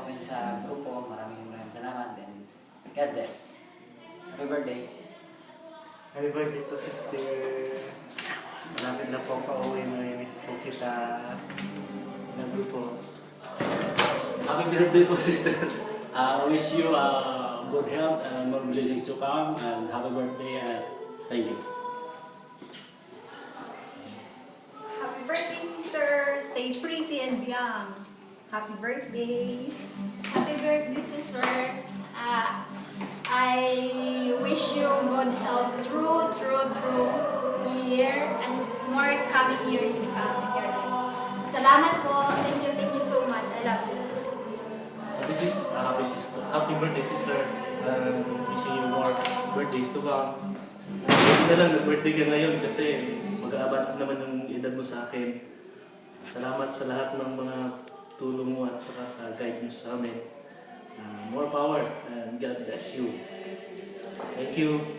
po niyo sa grupo. Maraming salamat. And God bless. Happy birthday. Happy birthday po, sister. Malapit na po pa-uwi. Mamimiss po kita. Love you po. Happy birthday po, sister. I wish you good health and more blessings to come. And happy birthday and thank you. Happy birthday, sister. Stay pretty and young. Happy birthday. Happy birthday, sister. I wish you good health through year and more coming years to come in your life. Salamat po. Thank you so much. I love you. Happy birthday, sister. Wishing you more birthdays to come. Hindi na lang, nag-birthday ka ngayon kasi mag-aabot naman yung edad mo sa akin. Salamat sa lahat ng mga tulong mo at saka sa guide mo sa amin. More power and God bless you. Thank you.